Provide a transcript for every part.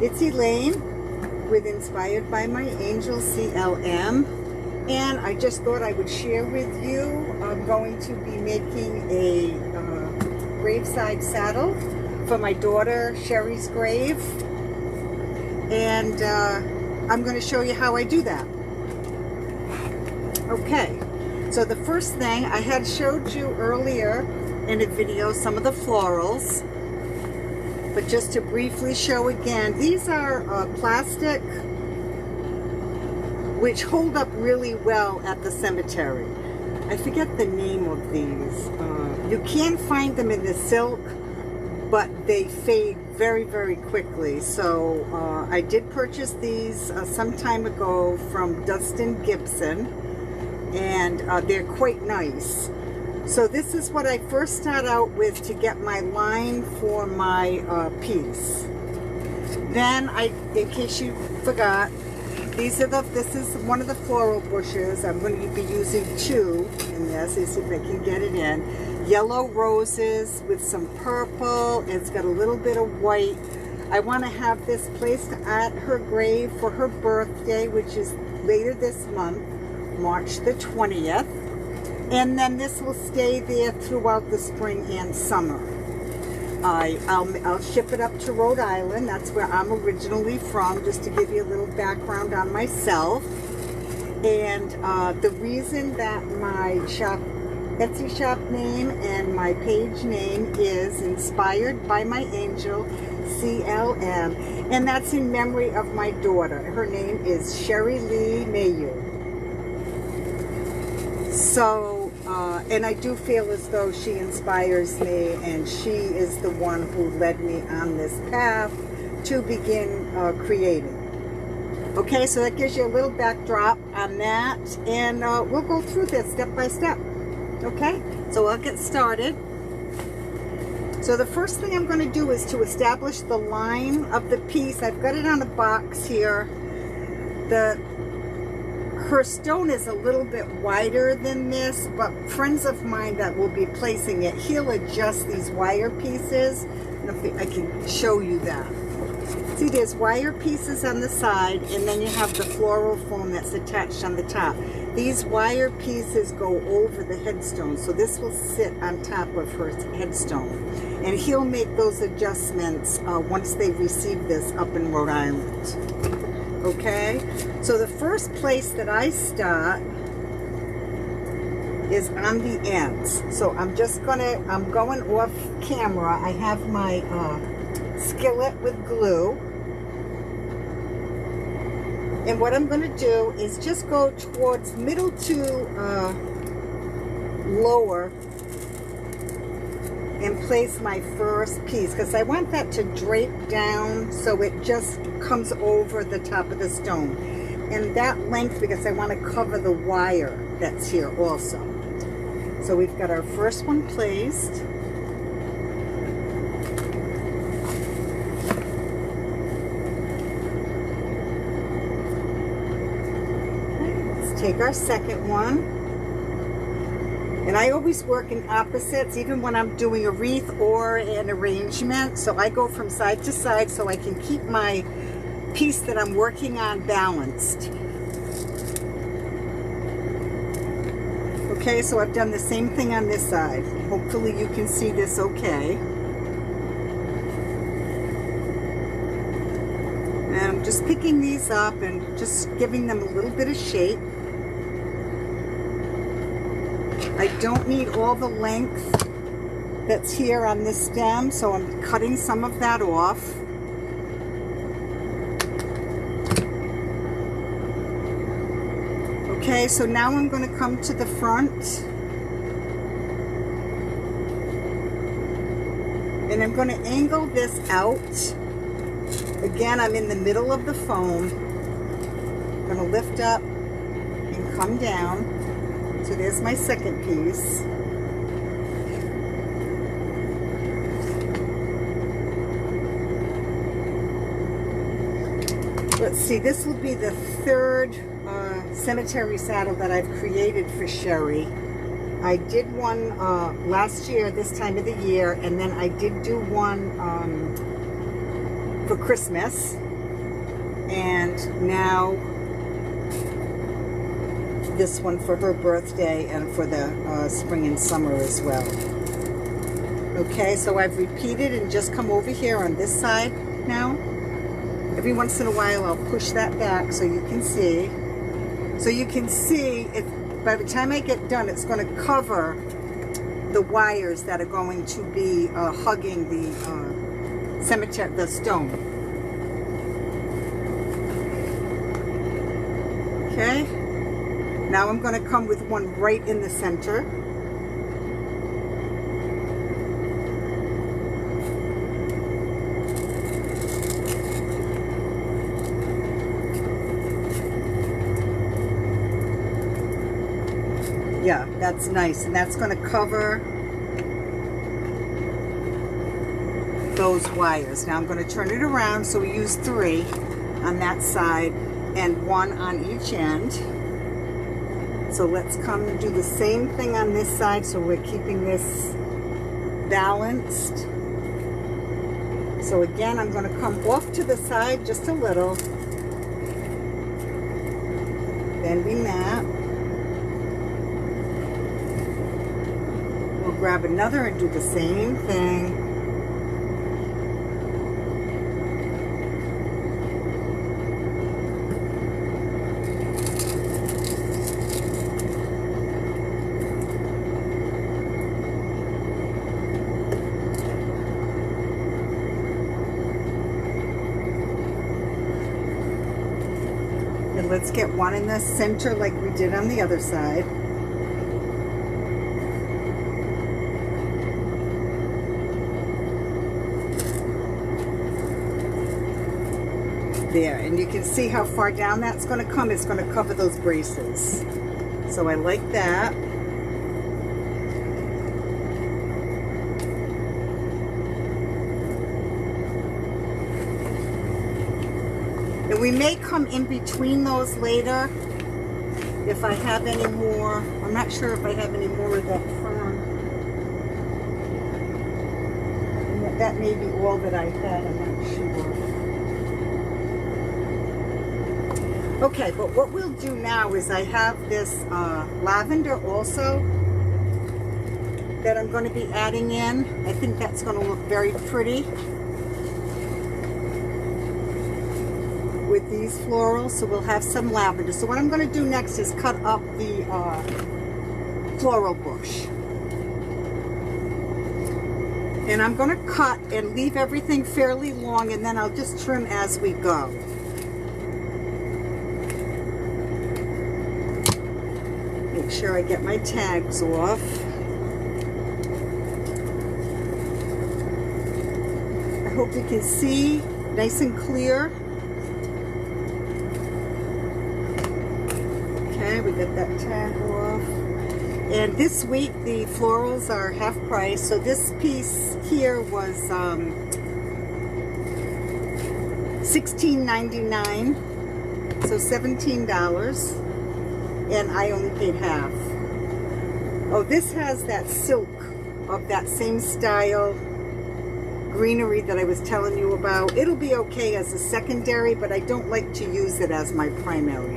It's Elaine with Inspired by My Angel CLM, and I just thought I would share with you. I'm going to be making a graveside saddle for my daughter Sherry's grave, and I'm going to show you how I do that. Okay, so the first thing I had showed you earlier in a video some of the florals, but just to briefly show again, these are plastic, which hold up really well at the cemetery. I forget the name of these. You can find them in the silk, but they fade very, very quickly. So I did purchase these some time ago from Dustin Gibson, and they're quite nice. So this is what I first start out with to get my line for my piece. Then, in case you forgot, this is one of the floral bushes. I'm going to be using 2 in this. Let's see if I can get it in. Yellow roses with some purple. It's got a little bit of white. I want to have this placed at her grave for her birthday, which is later this month, March the 20th. And then this will stay there throughout the spring and summer. I'll ship it up to Rhode Island. That's where I'm originally from, just to give you a little background on myself. And the reason that my Etsy shop name and my page name is Inspired by My Angel CLM, and that's in memory of my daughter. Her name is Sherry Lee Mayu. So, and I do feel as though she inspires me, and she is the one who led me on this path to begin creating. Okay, so that gives you a little backdrop on that, and we'll go through this step by step. Okay, so I'll get started. So the first thing I'm going to do is to establish the line of the piece. I've got it on a box here. Her stone is a little bit wider than this, but friends of mine that will be placing it, he'll adjust these wire pieces. And I can show you that. See, there's wire pieces on the side, and then you have the floral foam that's attached on the top. These wire pieces go over the headstone, so this will sit on top of her headstone. And he'll make those adjustments once they receive this up in Rhode Island. Okay, so the first place that I start is on the ends. So I'm going off camera. I have my skillet with glue. And what I'm going to do is just go towards middle to lower and place my first piece, because I want that to drape down so it just comes over the top of the stone. And that length, because I want to cover the wire that's here also. So we've got our first one placed. Okay, let's take our second one. And I always work in opposites, even when I'm doing a wreath or an arrangement. So I go from side to side so I can keep my piece that I'm working on balanced. Okay, so I've done the same thing on this side. Hopefully you can see this okay. And I'm just picking these up and just giving them a little bit of shape. I don't need all the length that's here on this stem, so I'm cutting some of that off. Okay, so now I'm going to come to the front. And I'm going to angle this out. Again, I'm in the middle of the foam. I'm going to lift up and come down. So there's my second piece. Let's see, this will be the third cemetery saddle that I've created for Sherry. I did one last year, this time of the year, and then I did do one for Christmas. and now this one for her birthday and for the spring and summer as well. Okay, so I've repeated and just come over here on this side now. Every once in a while I'll push that back so you can see. So you can see, if by the time I get done, it's going to cover the wires that are going to be hugging the cemetery, the stone. Okay, now I'm going to come with one right in the center. Yeah, that's nice, and that's going to cover those wires. Now I'm going to turn it around, so we use 3 on that side and 1 on each end. So let's come and do the same thing on this side, so we're keeping this balanced. So again, I'm going to come off to the side just a little, bending that. We'll grab another and do the same thing. And let's get one in the center like we did on the other side. There, and you can see how far down that's going to come. It's going to cover those braces. So I like that. And we may come in between those later if I have any more. I'm not sure if I have any more of that fern. And that may be all that I had, I'm not sure. Okay, but what we'll do now is I have this lavender also that I'm going to be adding in. I think that's going to look very pretty with these florals, so we'll have some lavender. So what I'm going to do next is cut up the floral bush. And I'm going to cut and leave everything fairly long, and then I'll just trim as we go. Make sure I get my tags off. I hope you can see nice and clear. Okay, we got that tag off. And this week the florals are half price. So this piece here was $16.99, so $17. And I only paid half. Oh, this has that silk of that same style greenery that I was telling you about. It'll be okay as a secondary, but I don't like to use it as my primary.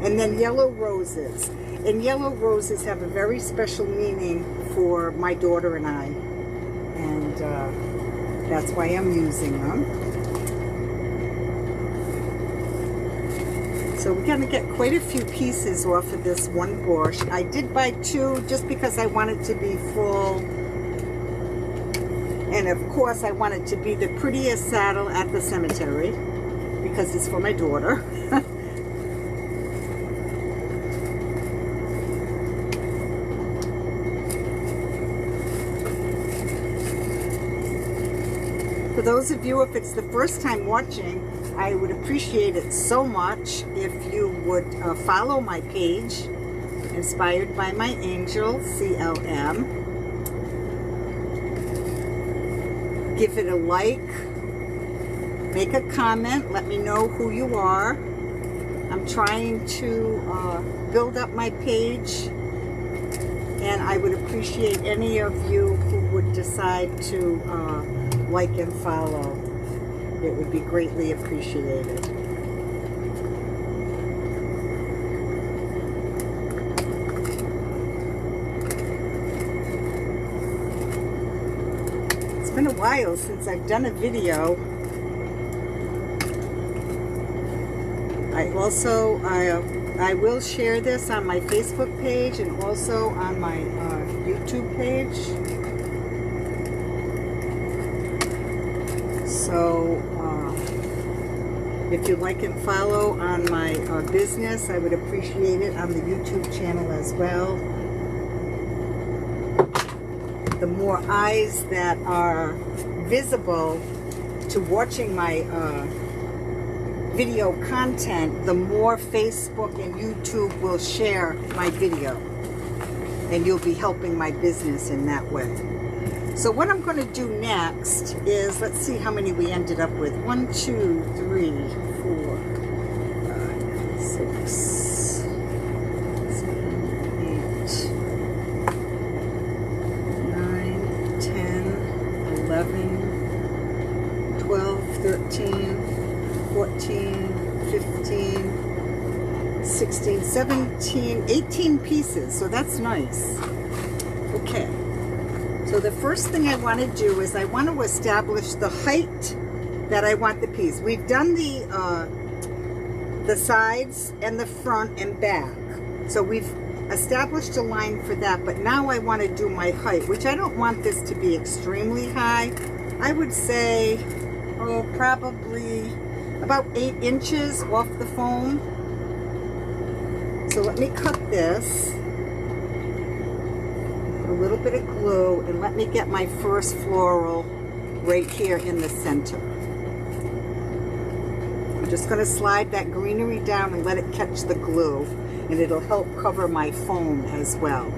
And then yellow roses. And yellow roses have a very special meaning for my daughter and I. And that's why I'm using them. So we're going to get quite a few pieces off of this one bush. I did buy 2 just because I want it to be full. And of course I want it to be the prettiest saddle at the cemetery because it's for my daughter. For those of you, if it's the first time watching, I would appreciate it so much if you would follow my page, Inspired by My Angel, CLM. Give it a like, make a comment, let me know who you are. I'm trying to build up my page, and I would appreciate any of you who would decide to like and follow. It would be greatly appreciated. while since I've done a video. I will share this on my Facebook page and also on my YouTube page. So if you like and follow on my business, I would appreciate it on the YouTube channel as well. The more eyes that are visible to watching my video content, the more Facebook and YouTube will share my video, and you'll be helping my business in that way. So what I'm going to do next is, let's see how many we ended up with. 1, 2, 3, 4, 5, 6, 7, 8, 9, 10, 11, 12, 13, 14, 15, 16, 17, 18 pieces. So that's nice. Okay. So the first thing I want to do is I want to establish the height that I want the piece. We've done the sides and the front and back. So we've established a line for that, but now I want to do my height, which I don't want this to be extremely high. I would say, oh, probably about 8 inches off the foam. So let me cut this, put a little bit of glue, and let me get my first floral right here in the center. I'm just going to slide that greenery down and let it catch the glue, and it'll help cover my foam as well.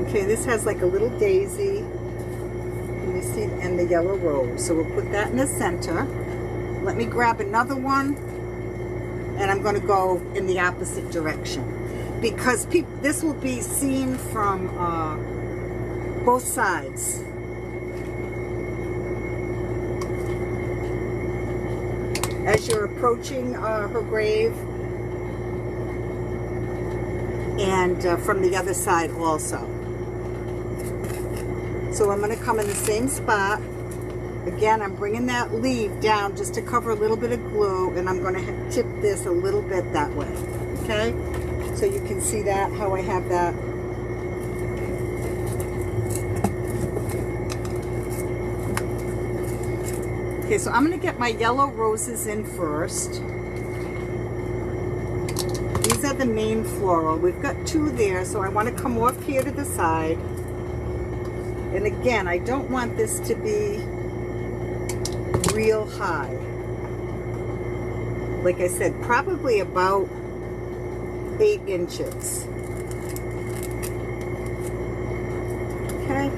Okay, this has like a little daisy. You see, and the yellow rose. So we'll put that in the center. Let me grab another one, and I'm going to go in the opposite direction because this will be seen from both sides. As you're approaching her grave, and from the other side also. So I'm going to come in the same spot. Again, I'm bringing that leaf down just to cover a little bit of glue, and I'm going to tip this a little bit that way. Okay? So you can see that, how I have that. Okay, so I'm going to get my yellow roses in first. These are the main floral. We've got 2 there, so I want to come off here to the side. And again, I don't want this to be real high. Like I said, probably about 8 inches. Okay.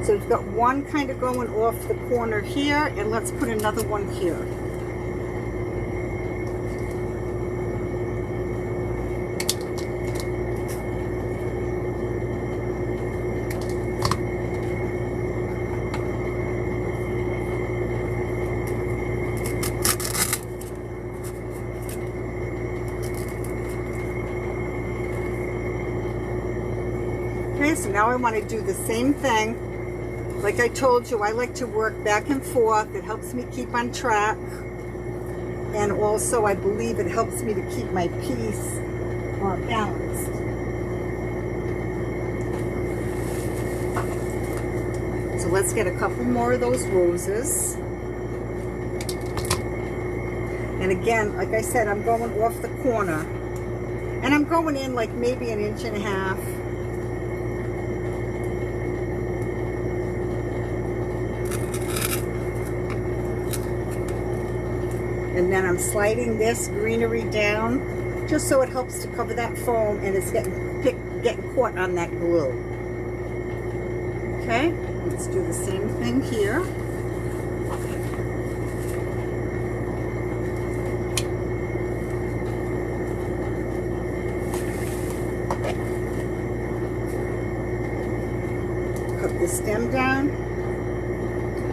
So we've got one kind of going off the corner here, and let's put another one here. Okay, so now I want to do the same thing. Like I told you, I like to work back and forth. It helps me keep on track. And also, I believe it helps me to keep my piece balanced. So let's get a couple more of those roses. And again, like I said, I'm going off the corner. And I'm going in like maybe 1.5 inches. And then I'm sliding this greenery down just so it helps to cover that foam and it's getting caught on that glue. Okay, let's do the same thing here. Cut the stem down.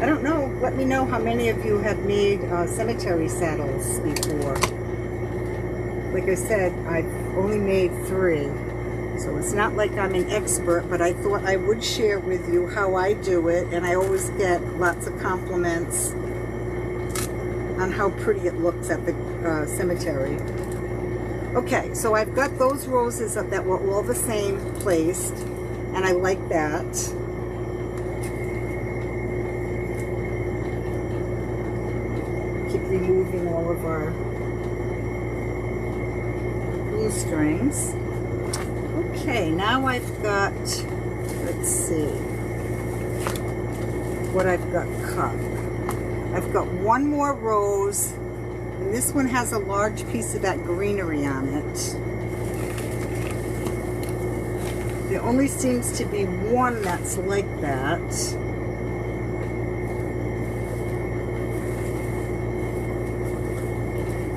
I don't know, let me know how many of you have made cemetery saddles before. like I said, I've only made 3. So it's not like I'm an expert, but I thought I would share with you how I do it. And I always get lots of compliments on how pretty it looks at the cemetery. Okay, so I've got those roses that were all the same placed, and I like that. Keep removing all of our glue strings. Okay, now I've got, let's see what I've got cut. I've got 1 more rose, and this one has a large piece of that greenery on it. There only seems to be one that's like that.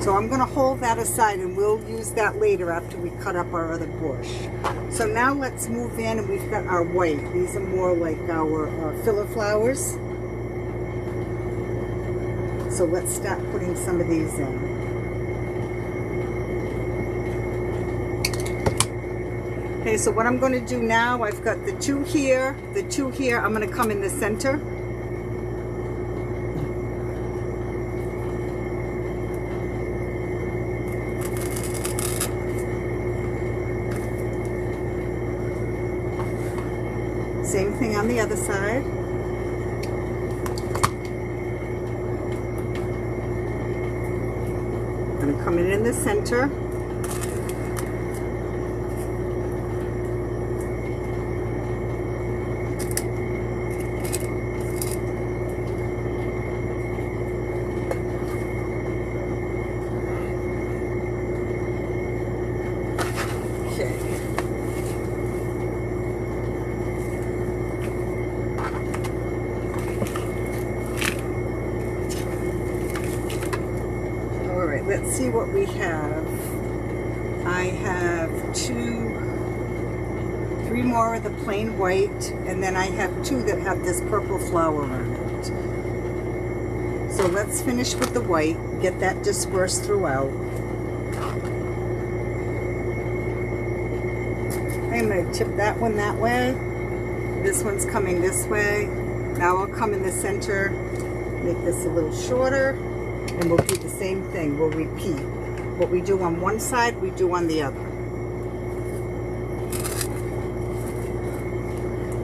So I'm going to hold that aside, and we'll use that later after we cut up our other bush. So now let's move in, and we've got our white. These are more like our filler flowers. So let's start putting some of these in. Okay, so what I'm going to do now, I've got the 2 here, the 2 here. I'm going to come in the center. Same thing on the other side. I'm coming in the center. Let's see what we have. I have 3 more of the plain white, and then I have 2 that have this purple flower on it. So let's finish with the white, get that dispersed throughout. I'm going to tip that one that way. This one's coming this way. Now I'll come in the center, make this a little shorter. And we'll do the same thing. We'll repeat. What we do on one side, we do on the other.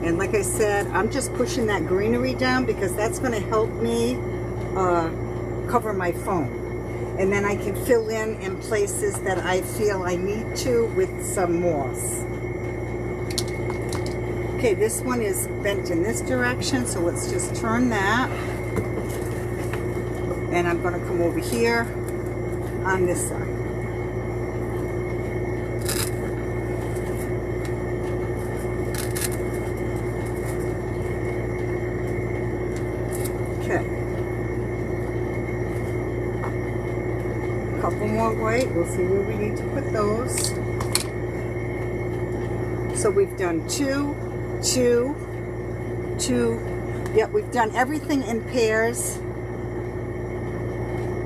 And like I said, I'm just pushing that greenery down because that's going to help me cover my foam. And then I can fill in places that I feel I need to with some moss. Okay, this one is bent in this direction, so let's just turn that. And I'm going to come over here on this side. Okay. A couple more white. We'll see where we need to put those. So we've done 2, 2, 2. Yep, we've done everything in pairs.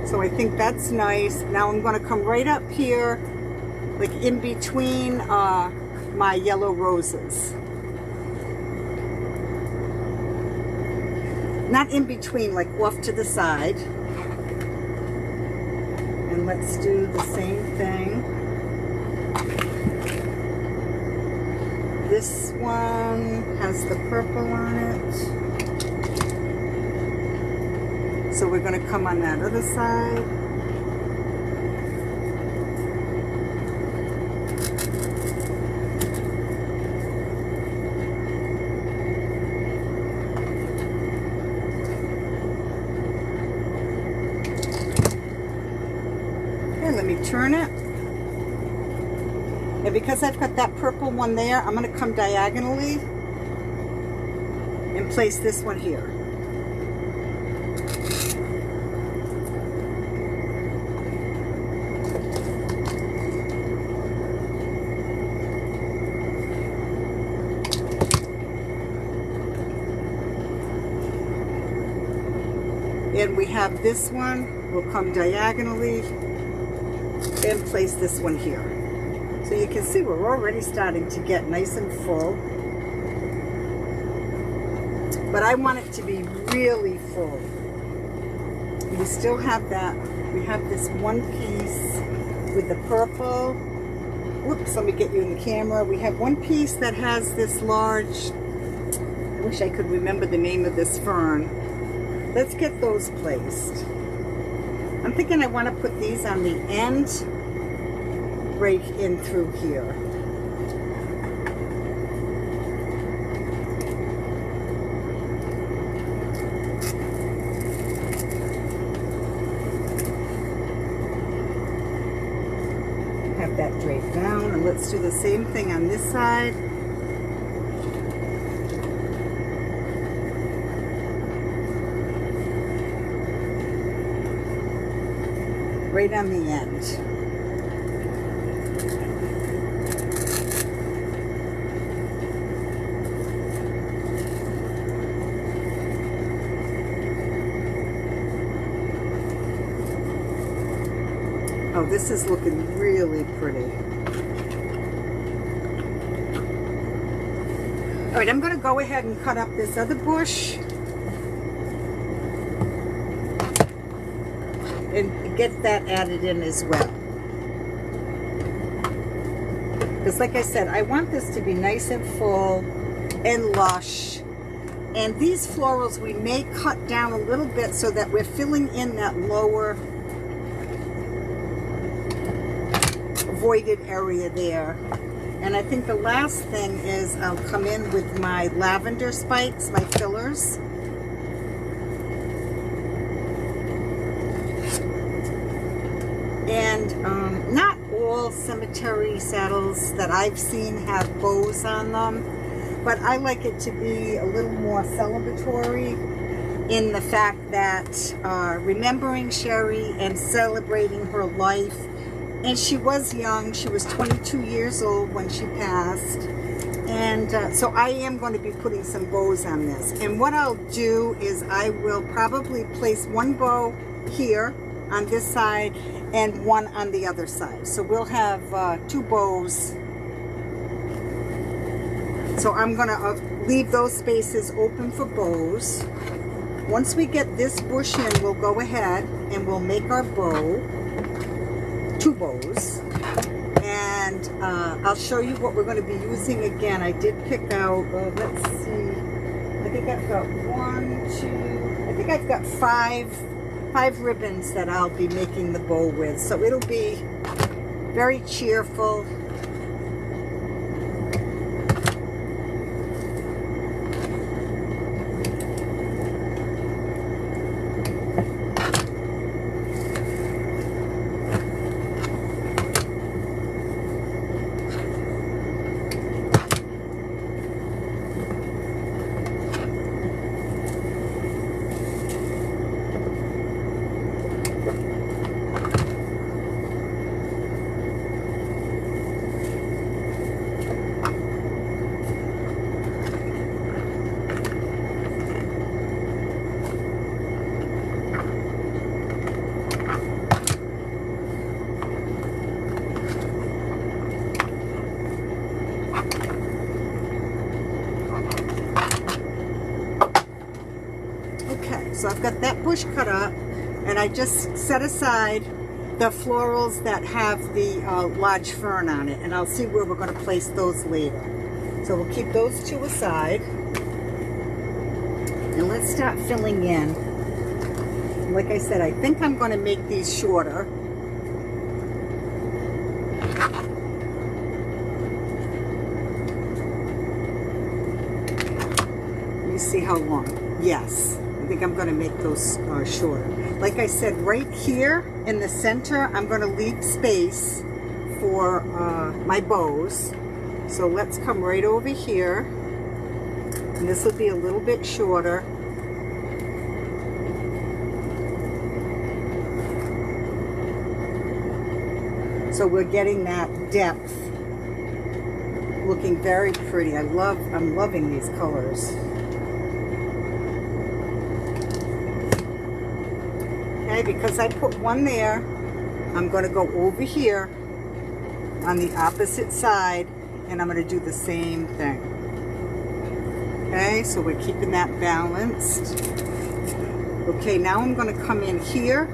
So I think that's nice. Now I'm going to come right up here, like in between my yellow roses. Not in between, like off to the side. And let's do the same thing. This one has the purple on it. So we're going to come on that other side. Okay, let me turn it. And because I've got that purple one there, I'm going to come diagonally and place this one here. And we have this one, we'll come diagonally and place this one here. So you can see we're already starting to get nice and full. But I want it to be really full. We still have that, we have this one piece with the purple. Whoops, let me get you in the camera. We have one piece that has this large, I wish I could remember the name of this fern. Let's get those placed. I'm thinking I want to put these on the end, break in through here. Have that draped down, and let's do the same thing on this side. Right on the end. Oh, this is looking really pretty. All right, I'm going to go ahead and cut up this other bush and get that added in as well. Because like I said, I want this to be nice and full and lush. And these florals we may cut down a little bit so that we're filling in that lower voided area there. And I think the last thing is I'll come in with my lavender spikes, my fillers. And not all cemetery saddles that I've seen have bows on them, but I like it to be a little more celebratory in the fact that remembering Sherry and celebrating her life. And she was young. She was 22 years old when she passed. And so I am going to be putting some bows on this. And what I'll do is I will probably place one bow here on this side and one on the other side. So we'll have 2 bows. So I'm going to leave those spaces open for bows. Once we get this bush in, we'll go ahead and we'll make our bow. 2 bows, and I'll show you what we're going to be using again. I did pick out, let's see, I think I've got 1, 2, I think I've got 5 ribbons that I'll be making the bow with. So it'll be very cheerful. So I've got that bush cut up, and I just set aside the florals that have the large fern on it, and I'll see where we're going to place those later. So we'll keep those 2 aside, and let's start filling in. Like I said, I think I'm going to make these shorter. Let me see how long. Yes. I think I'm going to make those shorter. Like I said, right here in the center, I'm going to leave space for my bows. So let's come right over here. And this will be a little bit shorter. So we're getting that depth. Looking very pretty. I'm loving these colors. Because I put one there I'm going to go over here on the opposite side, and I'm going to do the same thing. Okay, so we're keeping that balanced. Okay, now I'm going to come in here.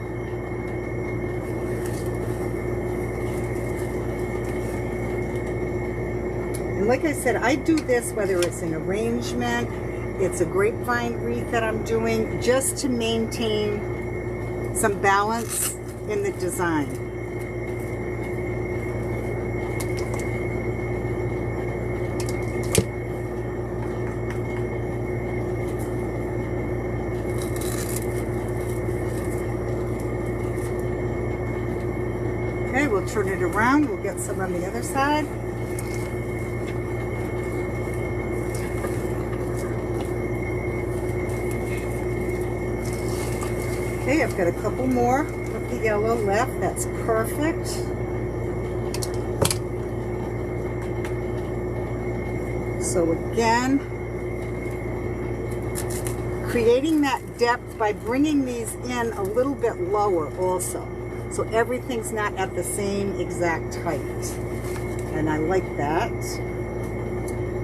And like I said, I do this whether it's an arrangement, it's a grapevine wreath that I'm doing, just to maintain some balance in the design. Okay, we'll turn it around. We'll get some on the other side. Okay, I've got a couple more of the yellow left. That's perfect. So again, creating that depth by bringing these in a little bit lower also. So everything's not at the same exact height. And I like that.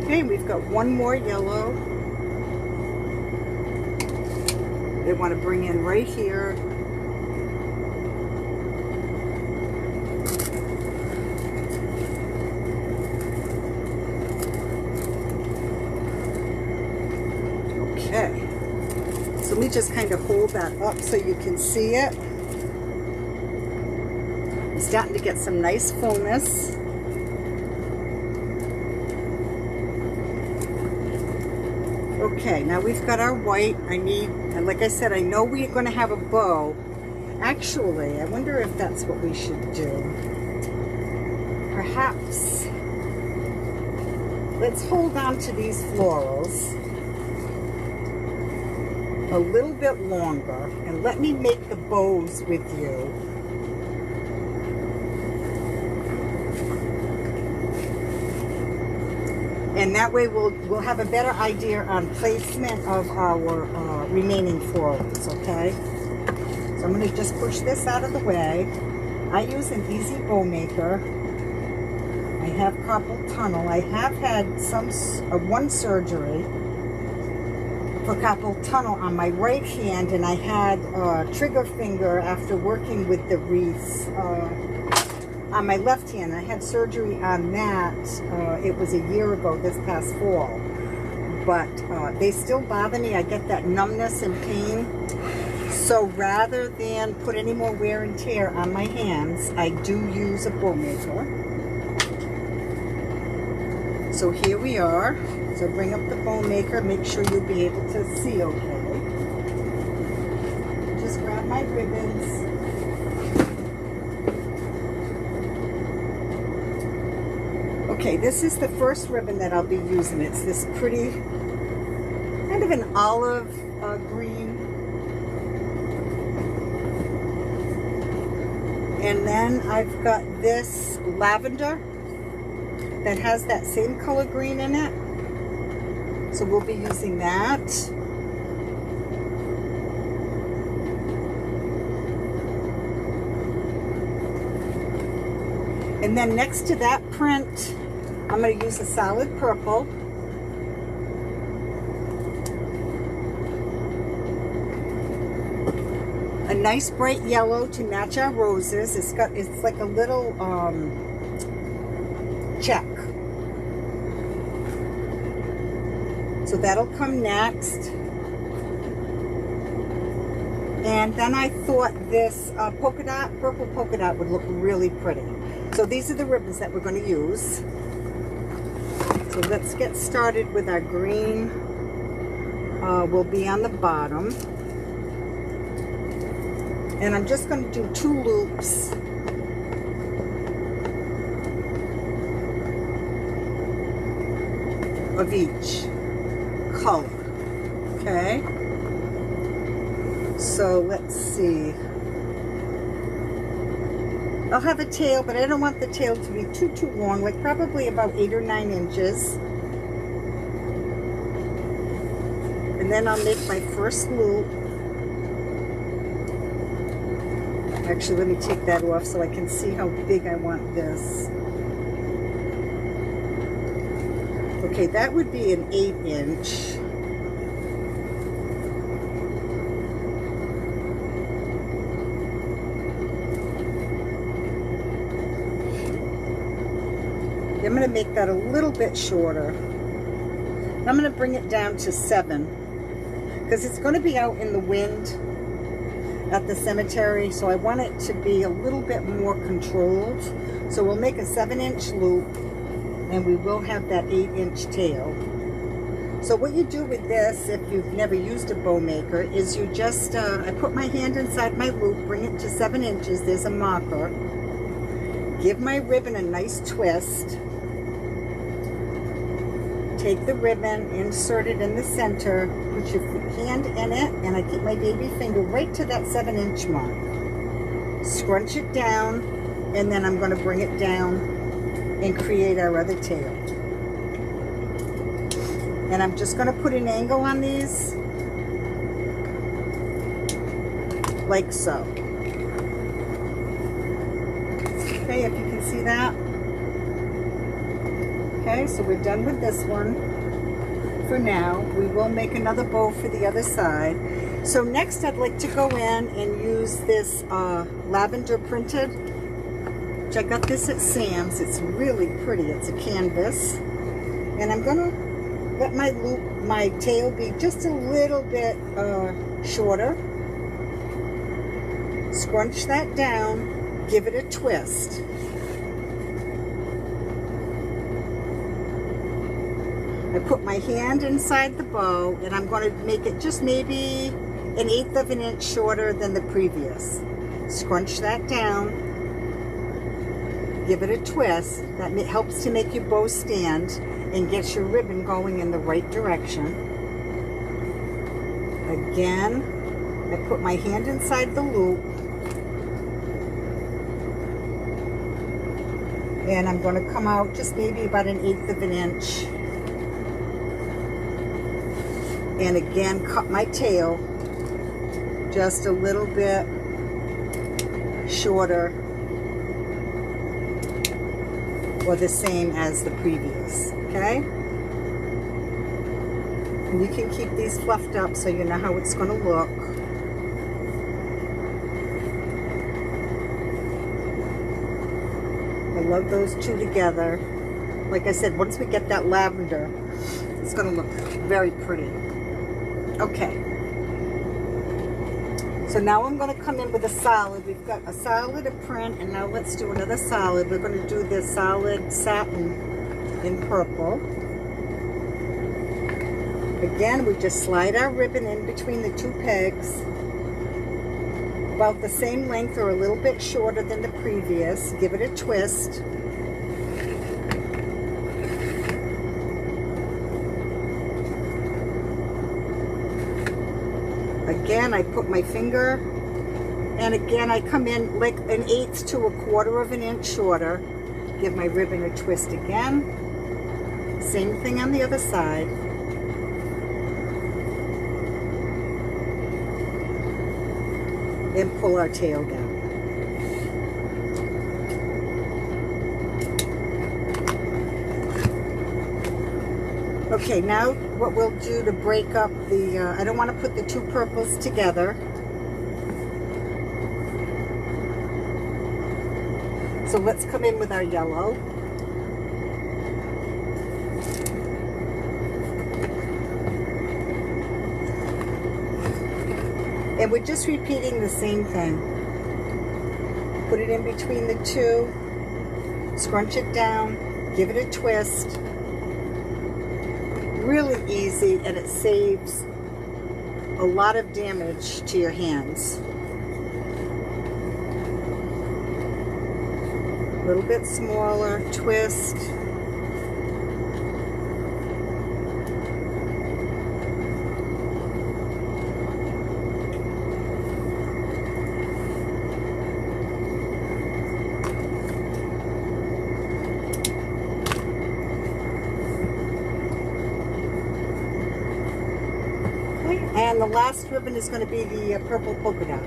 Okay, we've got one more yellow. They want to bring in right here. Okay. So let me just kind of hold that up so you can see it. I'm starting to get some nice fullness. Okay, now we've got our white. And like I said, I know we're going to have a bow. Actually, I wonder if that's what we should do. Perhaps let's hold on to these florals a little bit longer and let me make the bows with you. And that way we'll have a better idea on placement of our remaining florals, okay? So I'm going to just push this out of the way. I use an easy bow maker. I have carpal tunnel. I have had one surgery for carpal tunnel on my right hand, and I had trigger finger after working with the wreaths on my left hand. I had surgery on that. It was a year ago this past fall. But they still bother me. I get that numbness and pain. So rather than put any more wear and tear on my hands, I do use a bow maker. So here we are. So bring up the bow maker. Make sure you'll be able to see okay. Just grab my ribbons. Okay, this is the first ribbon that I'll be using. It's this pretty, kind of an olive green. And then I've got this lavender that has that same color green in it. So we'll be using that. And then next to that print, I'm going to use a solid purple. A nice bright yellow to match our roses. It's like a little check. So that'll come next. And then I thought this purple polka dot would look really pretty. So these are the ribbons that we're going to use. So let's get started with our green. Will be on the bottom. And I'm just going to do 2 loops. Of each color. Okay? So let's see. I'll have a tail, but I don't want the tail to be too long, like probably about 8 or 9 inches. And then I'll make my first loop. Actually, let me take that off so I can see how big I want this. Okay, that would be an 8-inch. I'm going to make that a little bit shorter. I'm going to bring it down to 7 because it's going to be out in the wind at the cemetery, so I want it to be a little bit more controlled. So we'll make a 7-inch loop, and we will have that 8-inch tail. So what you do with this, if you've never used a bow maker, is you just, I put my hand inside my loop, bring it to 7 inches, there's a marker, give my ribbon a nice twist, take the ribbon, insert it in the center, put your hand in it, and I keep my baby finger right to that 7-inch mark. Scrunch it down, and then I'm going to bring it down and create our other tail. And I'm just going to put an angle on these, like so. Okay, if you can see that. Okay, so we're done with this one for now. We will make another bow for the other side. So next I'd like to go in and use this lavender printed, which I got this at Sam's. It's really pretty. It's a canvas. And I'm going to let my loop, my tail be just a little bit shorter. Scrunch that down, give it a twist. I put my hand inside the bow, and I'm going to make it just maybe 1/8 of an inch shorter than the previous. Scrunch that down, give it a twist. That helps to make your bow stand and gets your ribbon going in the right direction. Again, I put my hand inside the loop, and I'm going to come out just maybe about 1/8 of an inch. And again, cut my tail just a little bit shorter, or the same as the previous, okay? And you can keep these fluffed up so you know how it's going to look. I love those two together. Like I said, once we get that lavender, it's going to look very pretty. Okay. So now I'm going to come in with a solid. We've got a solid, a print, and now let's do another solid. We're going to do this solid satin in purple. Again, we just slide our ribbon in between the 2 pegs, about the same length or a little bit shorter than the previous. Give it a twist. Again, I put my finger, and again I come in like 1/8 to 1/4 of an inch shorter. Give my ribbon a twist again. Same thing on the other side. And pull our tail down. Okay, now what we'll do to break up the, I don't want to put the 2 purples together. So let's come in with our yellow. And we're just repeating the same thing. Put it in between the 2, scrunch it down, give it a twist. Really easy, and it saves a lot of damage to your hands. A little bit smaller, twist. And the last ribbon is going to be the purple polka dot.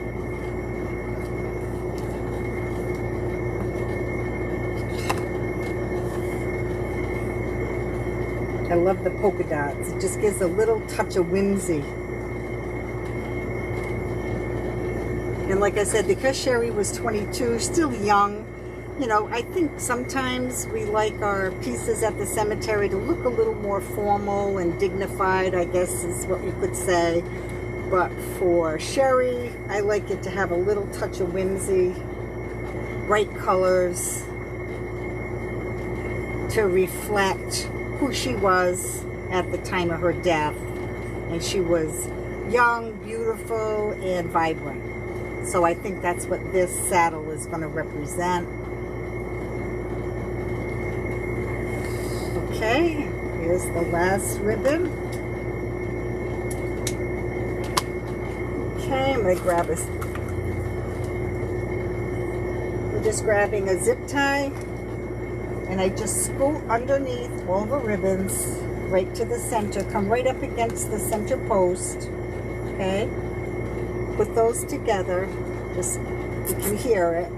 I love the polka dots. It just gives a little touch of whimsy. And like I said, because Sherry was 22, still young, you know, I think sometimes we like our pieces at the cemetery to look a little more formal and dignified, I guess is what you could say. But for Sherry, I like it to have a little touch of whimsy, bright colors, to reflect who she was at the time of her death. And she was young, beautiful, and vibrant. So I think that's what this saddle is going to represent. Okay, here's the last ribbon. Okay, I'm going to grab we're just grabbing a zip tie, and I just scoot underneath all the ribbons right to the center, come right up against the center post, okay? Put those together, just, you can hear it.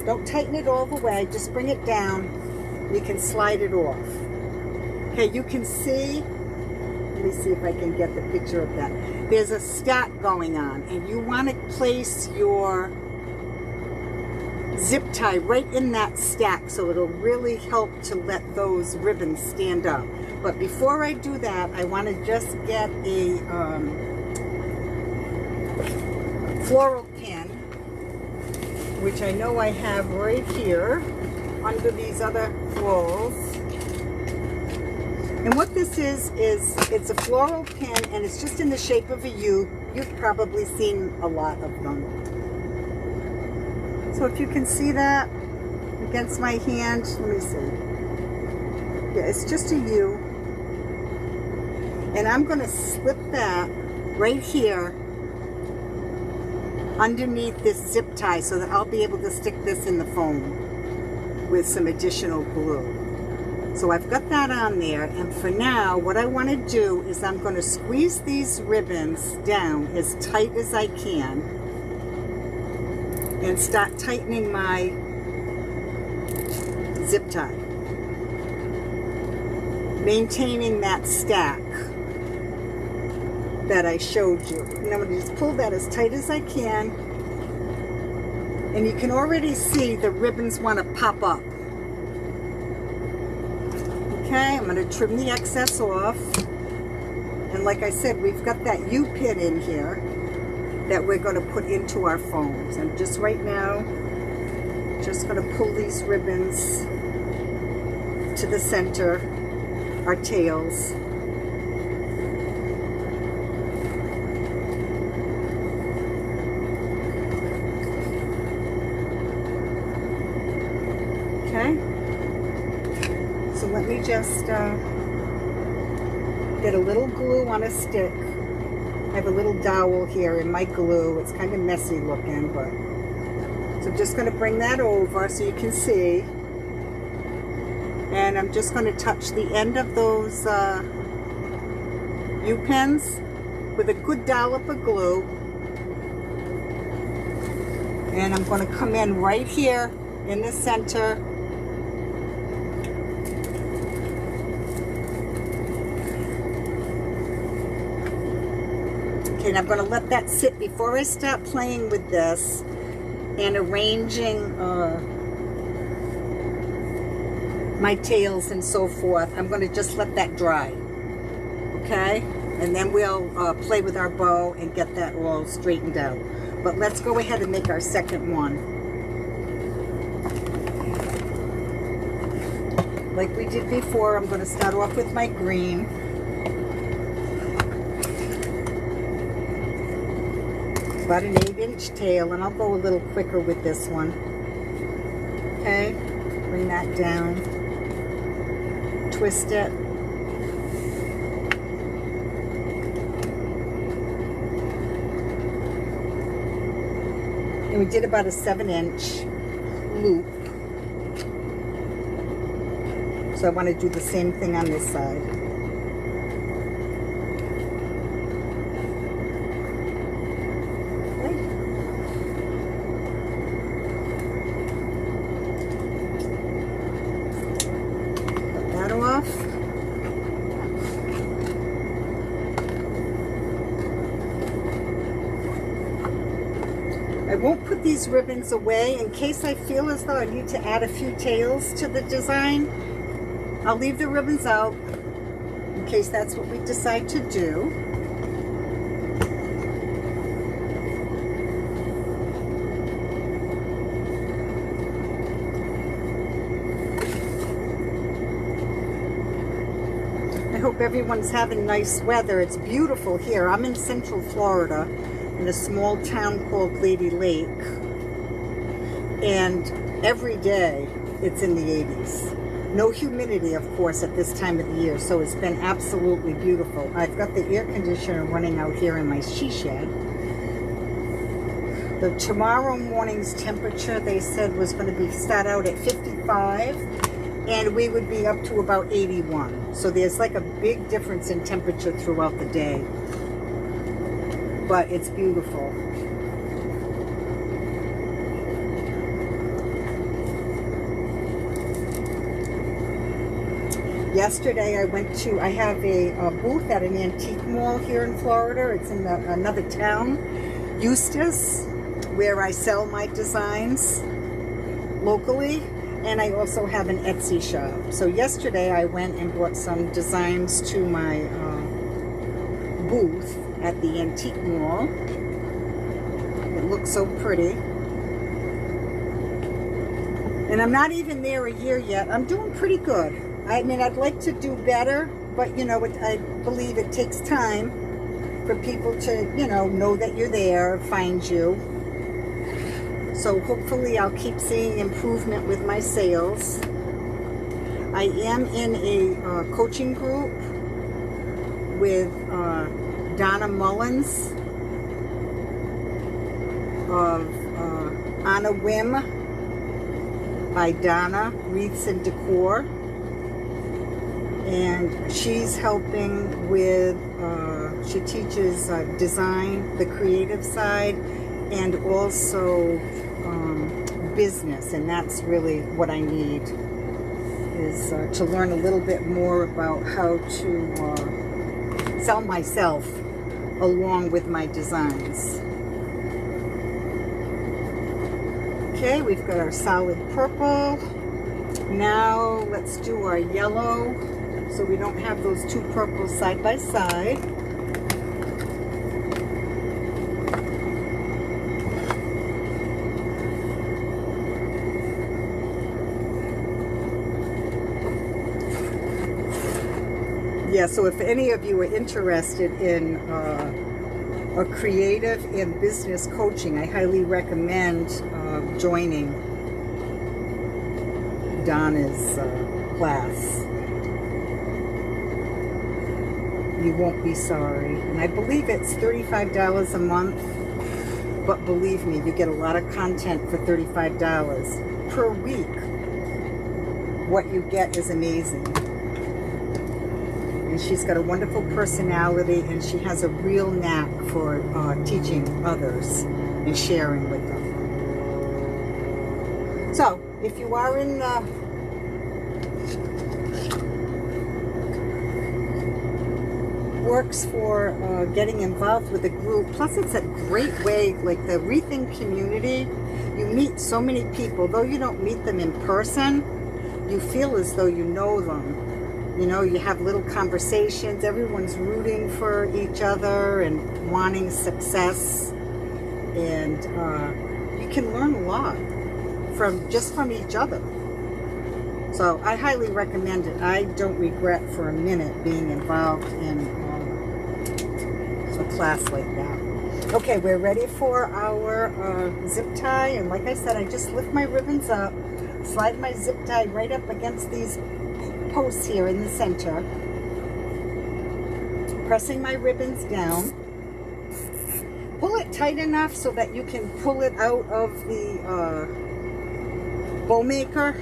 Don't tighten it all the way, just bring it down. You can slide it off. Okay, you can see, let me see if I can get the picture of that. There's a stack going on, and you want to place your zip tie right in that stack, so it'll really help to let those ribbons stand up. But before I do that, I want to just get a floral pin, which I know I have right here under these other florals. And what this is it's a floral pin, and it's just in the shape of a U. You've probably seen a lot of them. So if you can see that against my hand, let me see. Yeah, it's just a U. And I'm going to slip that right here underneath this zip tie so that I'll be able to stick this in the foam with some additional glue. So I've got that on there, and for now what I want to do is I'm going to squeeze these ribbons down as tight as I can and start tightening my zip tie, maintaining that stack that I showed you. And I'm going to just pull that as tight as I can, and you can already see the ribbons want to pop up. Okay, I'm going to trim the excess off, and like I said, we've got that U pin in here that we're going to put into our foams. And just right now, just going to pull these ribbons to the center, our tails. Okay, so let me just get a little glue on a stick. I have a little dowel here in my glue. It's kind of messy looking, but so I'm just going to bring that over so you can see. And I'm just going to touch the end of those U-pins with a good dollop of glue. And I'm going to come in right here in the center. And I'm going to let that sit before I start playing with this and arranging my tails and so forth. I'm going to just let that dry, okay? And then we'll play with our bow and get that all straightened out. But let's go ahead and make our second one. Like we did before, I'm going to start off with my green. About an 8-inch tail, and I'll go a little quicker with this one. Okay, bring that down, twist it, and we did about a 7-inch loop. So I want to do the same thing on this side. I won't put these ribbons away in case I feel as though I need to add a few tails to the design. I'll leave the ribbons out in case that's what we decide to do. I hope everyone's having nice weather. It's beautiful here. I'm in Central Florida in a small town called Lady Lake, and every day it's in the 80s. No humidity, of course, at this time of the year, so it's been absolutely beautiful. I've got the air conditioner running out here in my she shed. The tomorrow morning's temperature, they said, was going to start out at 55, and we would be up to about 81. So there's like a big difference in temperature throughout the day. But it's beautiful. Yesterday I have a booth at an antique mall here in Florida. It's in another town, Eustis, where I sell my designs locally. And I also have an Etsy shop. So yesterday I went and brought some designs to my booth at the antique mall. It looks so pretty. And I'm not even there a year yet. I'm doing pretty good. I mean, I'd like to do better, but you know, I believe it takes time for people to, you know that you're there, find you. So hopefully I'll keep seeing improvement with my sales. I am in a coaching group with Donna Mullins of On a Whim by Donna Wreaths and Decor. And she's helping with, she teaches design, the creative side, and also business, and that's really what I need, is to learn a little bit more about how to sell myself along with my designs. Okay, we've got our solid purple. Now let's do our yellow, so we don't have those two purples side by side. Yeah, so if any of you are interested in a creative and business coaching, I highly recommend joining Donna's class. You won't be sorry. And I believe it's $35 a month, but believe me, you get a lot of content for $35 per week. What you get is amazing. And she's got a wonderful personality, and she has a real knack for teaching others and sharing with them. So, if you are in works for getting involved with a group, plus it's a great way, like the Wreathing community, you meet so many people. Though you don't meet them in person, you feel as though you know them. You know, you have little conversations, everyone's rooting for each other and wanting success, and you can learn a lot from each other. So I highly recommend it. I don't regret for a minute being involved in a class like that. Okay, we're ready for our zip tie, and like I said, I just lift my ribbons up, slide my zip tie right up against these posts here in the center, pressing my ribbons down. Pull it tight enough so that you can pull it out of the bow maker,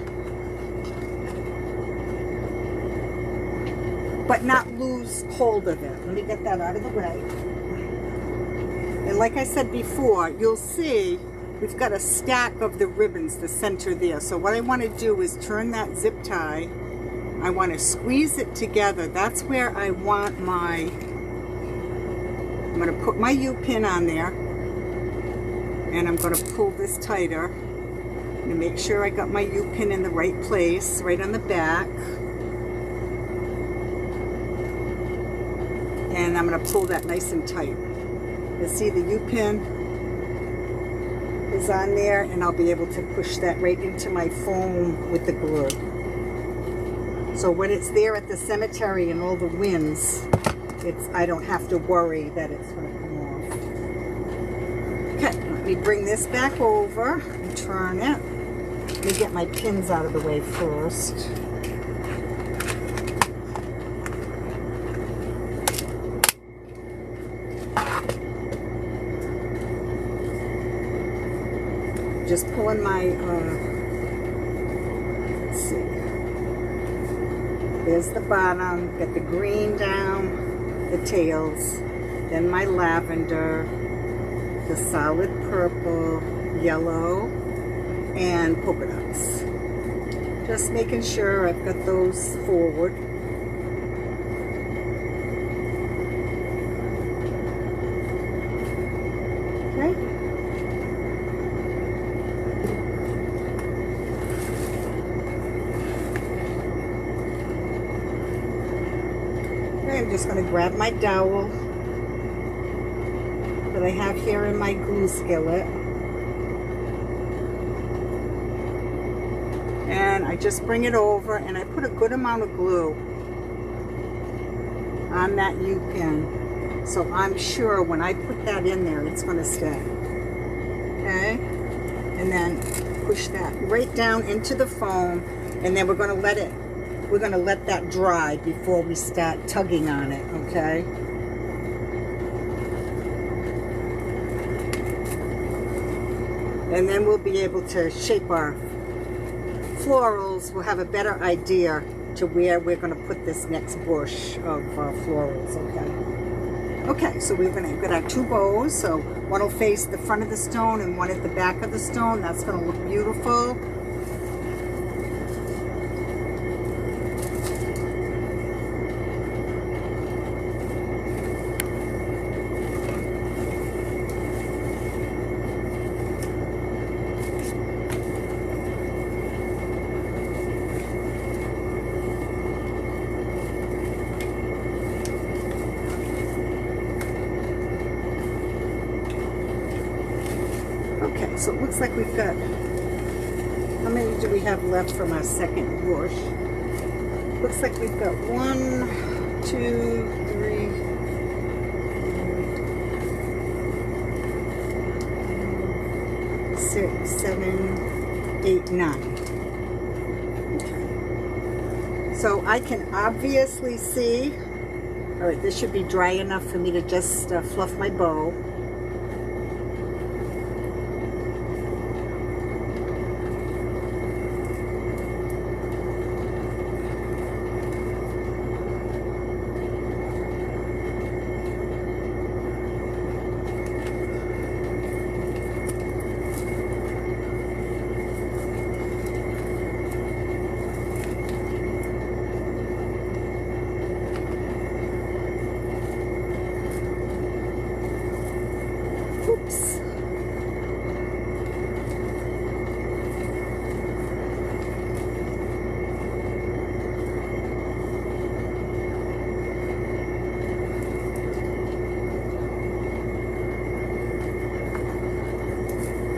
but not lose hold of it. Let me get that out of the way. And like I said before, you'll see we've got a stack of the ribbons, the center there. So what I want to do is turn that zip tie. I want to squeeze it together. That's where I want my, I'm going to put my U-pin on there. And I'm going to pull this tighter to make sure I got my U-pin in the right place, right on the back. And I'm going to pull that nice and tight. You see the U-pin is on there, and I'll be able to push that right into my foam with the glue. So when it's there at the cemetery and all the winds, I don't have to worry that it's going to come off. Okay, let me bring this back over and turn it. Let me get my pins out of the way first. Just pulling my, let's see, there's the bottom, got the green down, the tails, then my lavender, the solid purple, yellow, and polka dots. Just making sure I've got those forward. Okay. I'm just going to grab my dowel that I have here in my glue skillet, and I just bring it over and I put a good amount of glue on that U-pin, so I'm sure when I put that in there it's going to stay. Okay, and then push that right down into the foam, and then we're going to let that dry before we start tugging on it, okay? And then we'll be able to shape our florals. We'll have a better idea to where we're going to put this next bush of florals, okay? Okay, so we've got our two bows. So one will face the front of the stone and one at the back of the stone. That's going to look beautiful. Okay, so it looks like we've got, how many do we have left from our second bush? Looks like we've got 1, 2, 3, 6, 7, 8, 9. Okay. So I can obviously see, all right, this should be dry enough for me to just fluff my bow. Oops.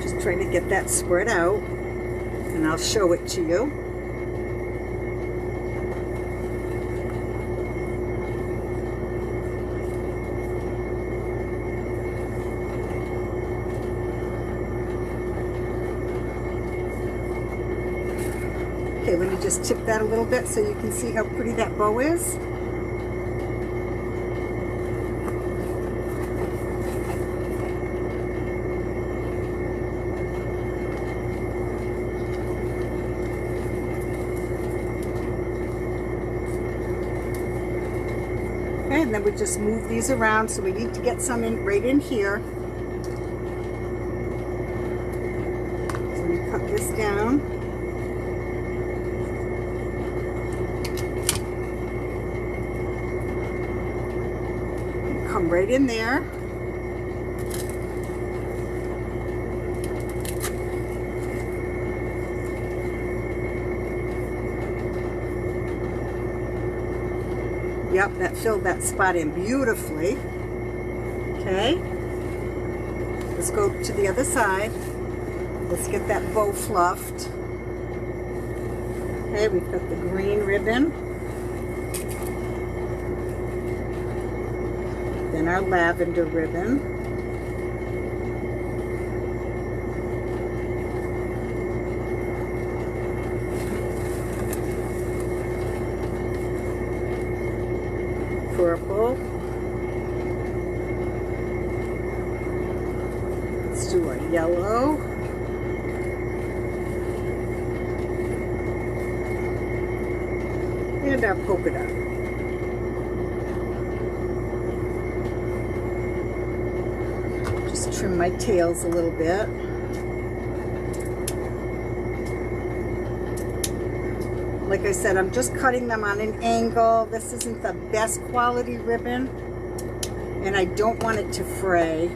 Just trying to get that spread out, and I'll show it to you. Okay, let me just tip that a little bit so you can see how pretty that bow is. Okay, and then we just move these around, so we need to get some in right in here. So we cut this down. Come right in there. Yep, that filled that spot in beautifully. Okay. Let's go to the other side. Let's get that bow fluffed. Okay, we've got the green ribbon. Then our lavender ribbon. Purple. Let's do our yellow. And our polka dot. Just trim my tails a little bit. Like I said, I'm just cutting them on an angle. This isn't the best quality ribbon, and I don't want it to fray.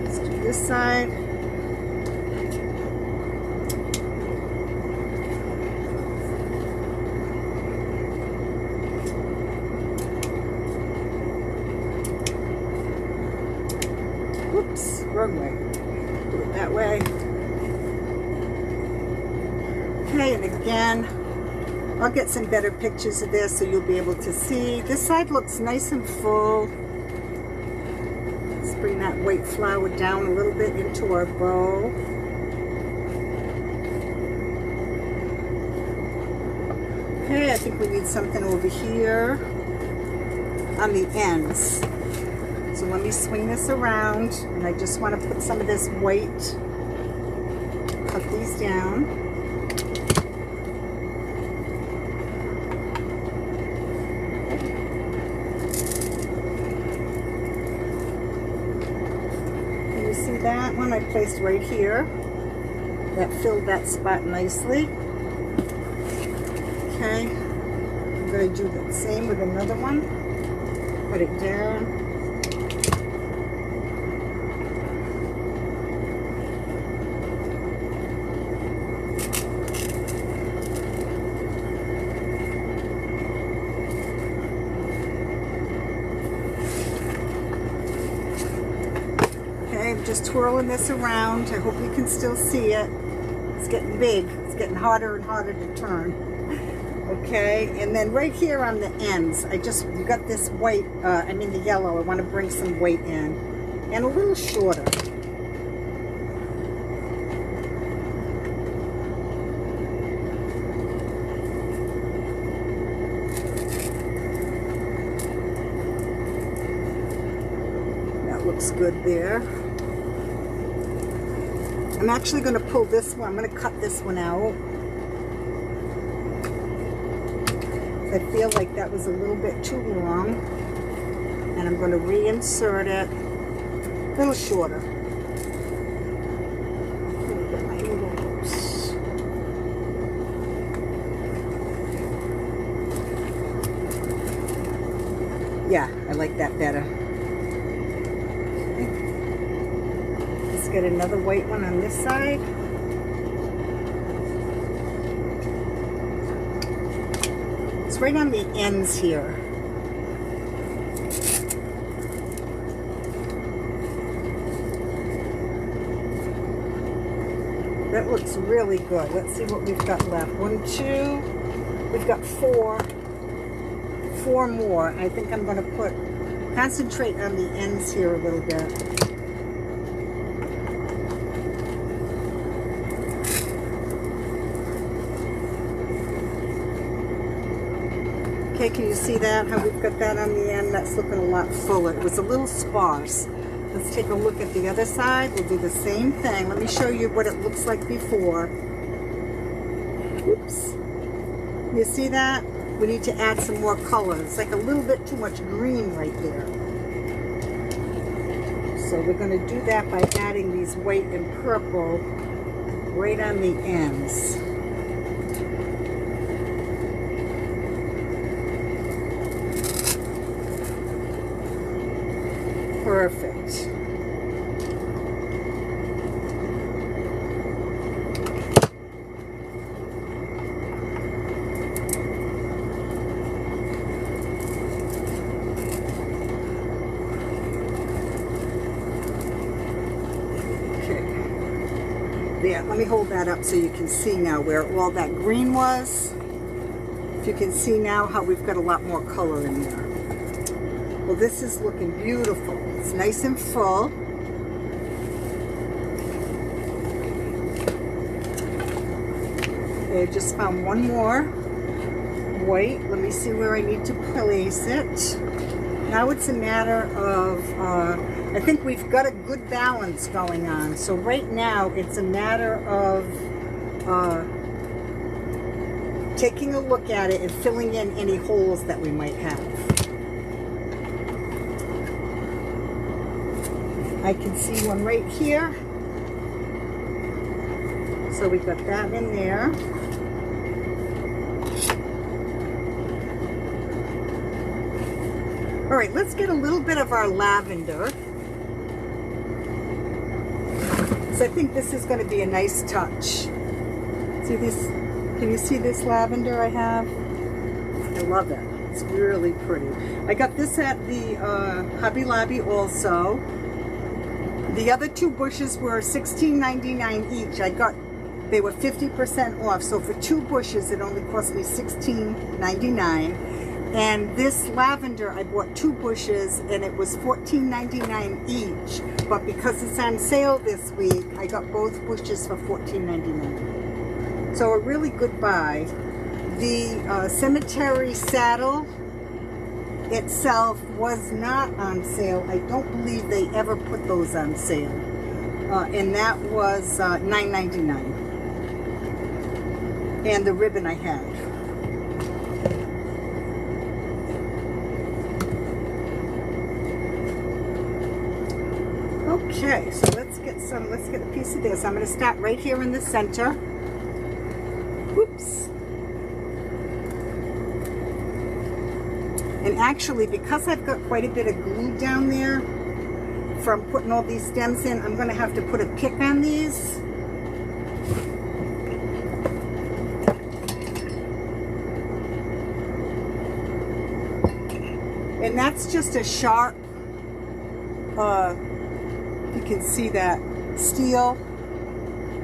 Let's do this side. Whoops, wrong way. Do it that way. Okay, and again, I'll get some better pictures of this so you'll be able to see. This side looks nice and full. Let's bring that white flower down a little bit into our bow. Okay, I think we need something over here on the ends. So let me swing this around, and I just want to put some of this white, cut these down. Can you see that one I placed right here? That filled that spot nicely. Okay, I'm going to do the same with another one. Put it down. I'm just twirling this around. I hope you can still see it. It's getting big. It's getting harder and harder to turn. Okay, and then right here on the ends, you got this white, the yellow. I want to bring some weight in. And a little shorter. That looks good there. I'm actually going to pull this one. I'm going to cut this one out. I feel like that was a little bit too long. And I'm going to reinsert it a little shorter. Yeah, I like that better. Get another white one on this side. It's right on the ends here. That looks really good. Let's see what we've got left. 1, 2. We've got 4 more. I think I'm going to concentrate on the ends here a little bit. Okay, can you see that? How we've got that on the end? That's looking a lot fuller. It was a little sparse. Let's take a look at the other side. We'll do the same thing. Let me show you what it looks like before. Oops. You see that? We need to add some more color. It's like a little bit too much green right there. So we're going to do that by adding these white and purple right on the ends. Perfect. Let me hold that up so you can see now where all that green was. If you can see now how we've got a lot more color in there. Well, this is looking beautiful. It's nice and full. Okay, I just found one more white. Let me see where I need to place it. Now it's a matter of, I think we've got a good balance going on. So right now it's a matter of taking a look at it and filling in any holes that we might have. I can see one right here. So we got that in there. All right, let's get a little bit of our lavender. So I think this is going to be a nice touch. See this? Can you see this lavender I have? I love it. It's really pretty. I got this at the Hobby Lobby also. The other two bushes were $16.99 each. They were 50% off. So for two bushes, it only cost me $16.99. And this lavender, I bought two bushes and it was $14.99 each. But because it's on sale this week, I got both bushes for $14.99. So a really good buy. The cemetery saddle itself was not on sale. I don't believe they ever put those on sale. And that was $9.99. And the ribbon I had. Okay, so let's get a piece of this. I'm going to start right here in the center. Whoops. And actually, because I've got quite a bit of glue down there from putting all these stems in, I'm going to have to put a pick on these. And that's just a sharp, you can see that, steel.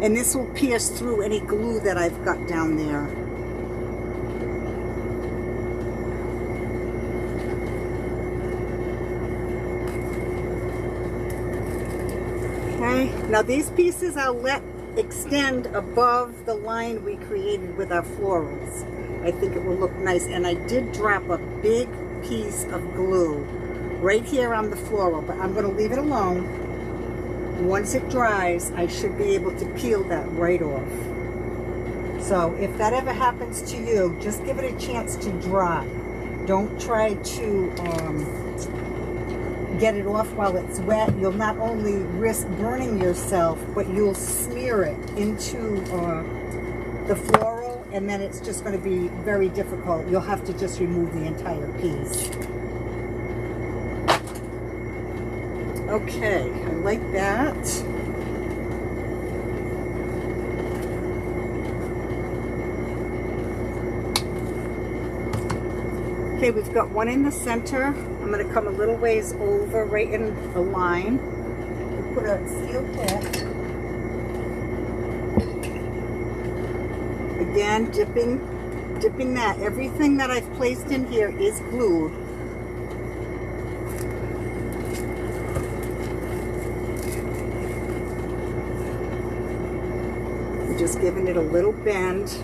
And this will pierce through any glue that I've got down there. Okay, now these pieces I'll let extend above the line we created with our florals. I think it will look nice. And I did drop a big piece of glue right here on the floral, but I'm going to leave it alone. Once it dries, I should be able to peel that right off. So if that ever happens to you, just give it a chance to dry. Don't try to get it off while it's wet. You'll not only risk burning yourself, but you'll smear it into the floral, and then it's just going to be very difficult. You'll have to just remove the entire piece. Okay, I like that. Okay, we've got one in the center. I'm going to come a little ways over, right in the line. And put a steel pick. Again, dipping that. Everything that I've placed in here is glued. Just giving it a little bend.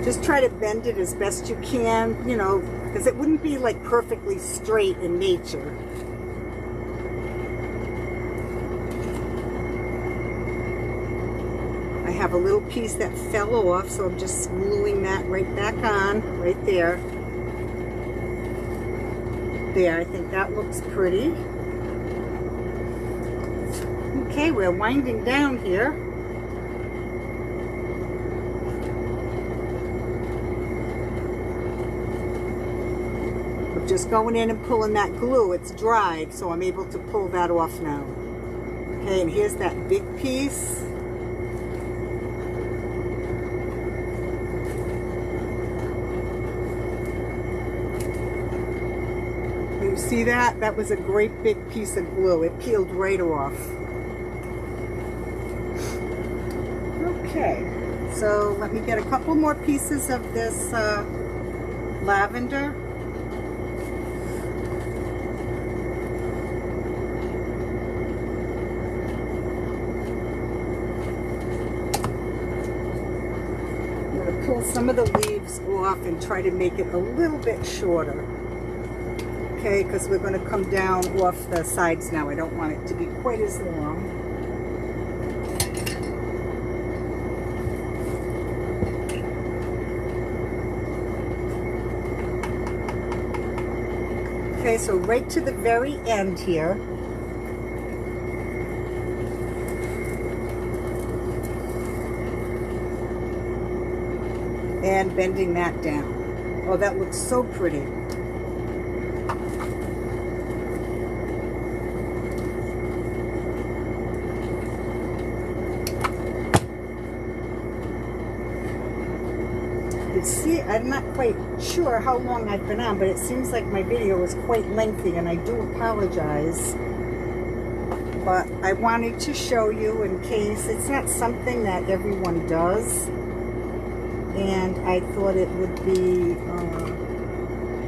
Just try to bend it as best you can, you know, because it wouldn't be like perfectly straight in nature. I have a little piece that fell off, so I'm just gluing that right back on, right there. There, I think that looks pretty. Okay, we're winding down here. I'm just going in and pulling that glue. It's dried, so I'm able to pull that off now. Okay, and here's that big piece. You see that? That was a great big piece of glue. It peeled right off. Okay, so let me get a couple more pieces of this lavender. I'm going to pull some of the leaves off and try to make it a little bit shorter. Okay, because we're going to come down off the sides now. I don't want it to be quite as long. Okay, so right to the very end here. And bending that down. Oh, that looks so pretty. See, I'm not quite sure how long I've been on, but it seems like my video is quite lengthy, and I do apologize. But I wanted to show you in case it's not something that everyone does, and I thought it would be,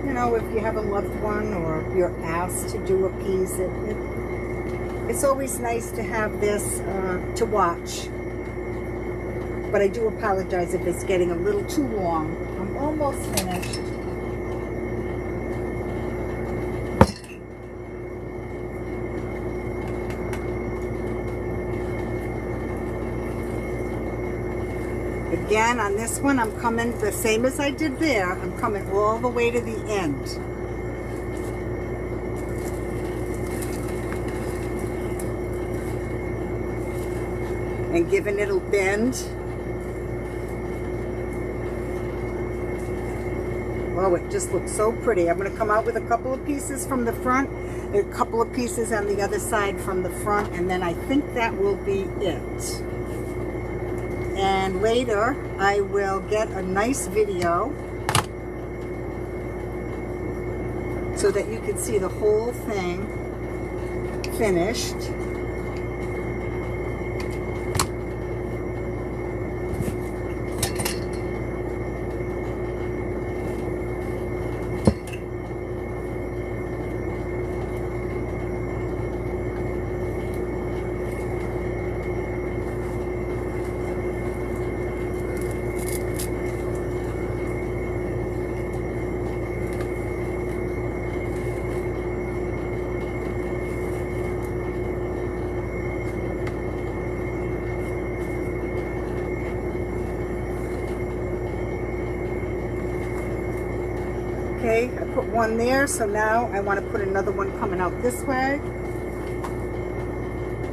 you know, if you have a loved one or you're asked to do a piece, it's always nice to have this to watch. But I do apologize if it's getting a little too long. I'm almost finished. Again, on this one, I'm coming the same as I did there. I'm coming all the way to the end. And giving it a bend. Oh, it just looks so pretty. I'm going to come out with a couple of pieces from the front, a couple of pieces on the other side from the front, and then I think that will be it. And later, I will get a nice video so that you can see the whole thing finished. Okay, I put one there, so now I want to put another one coming out this way.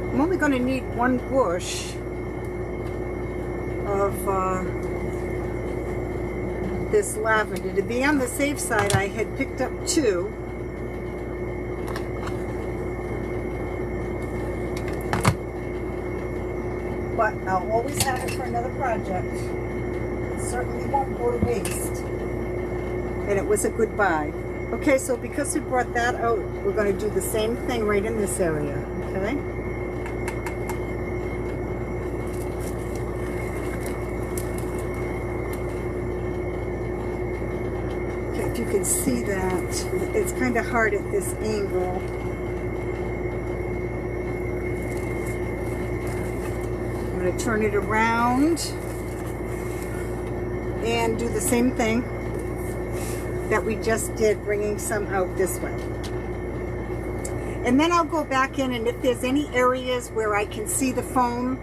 I'm only going to need one bush of this lavender. To be on the safe side, I had picked up two. But I'll always have it for another project. It certainly won't go to waste. And it was a good buy. Okay, so because we brought that out, we're going to do the same thing right in this area, okay? Okay, if you can see that, it's kind of hard at this angle. I'm going to turn it around and do the same thing that we just did, bringing some out this way. And then I'll go back in, and if there's any areas where I can see the foam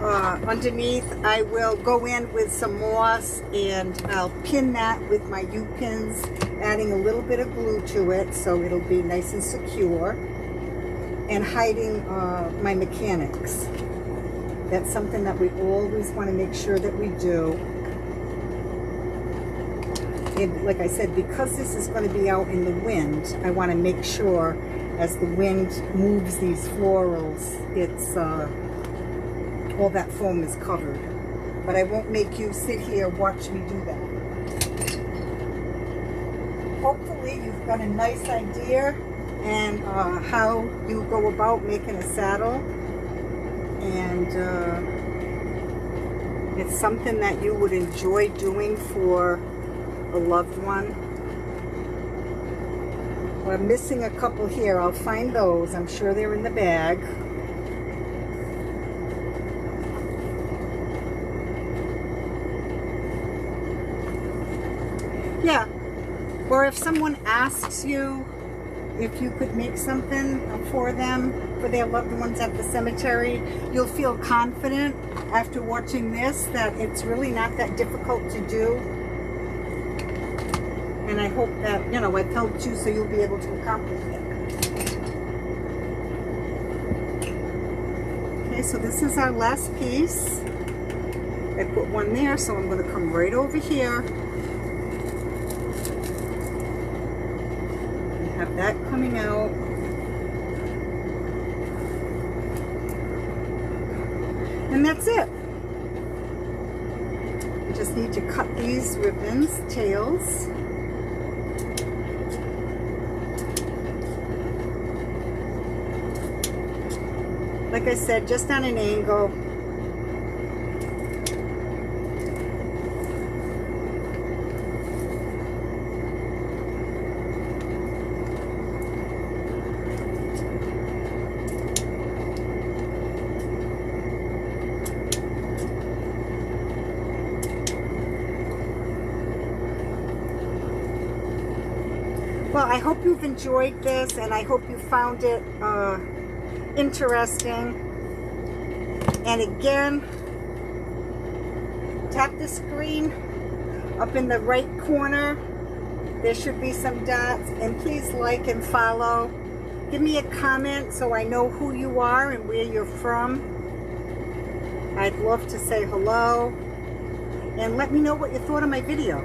underneath, I will go in with some moss and I'll pin that with my U-pins, adding a little bit of glue to it so it'll be nice and secure, and hiding my mechanics. That's something that we always want to make sure that we do. like I said, because this is going to be out in the wind, I want to make sure as the wind moves these florals, it's all that foam is covered. But I won't make you sit here watch me do that. Hopefully you've got a nice idea and how you go about making a saddle, and it's something that you would enjoy doing for a loved one. Well, I'm missing a couple here. I'll find those. I'm sure they're in the bag. Yeah, or if someone asks you if you could make something for them, for their loved ones at the cemetery, you'll feel confident after watching this that it's really not that difficult to do. And I hope that, you know, I've helped you so you'll be able to accomplish it. Okay, so this is our last piece. I put one there, so I'm going to come right over here. Have that coming out. And that's it. You just need to cut these ribbons, tails. Like I said, just on an angle. Well, I hope you've enjoyed this, and I hope you found it interesting. And again, tap the screen up in the right corner. There should be some dots, and please like and follow. Give me a comment so I know who you are and where you're from. I'd love to say hello, and let me know what you thought of my video.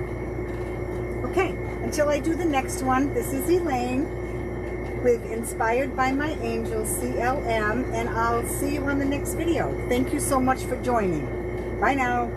Okay. Until I do the next one, this is Elaine with Inspired by My Angel, CLM, and I'll see you on the next video. Thank you so much for joining. Bye now.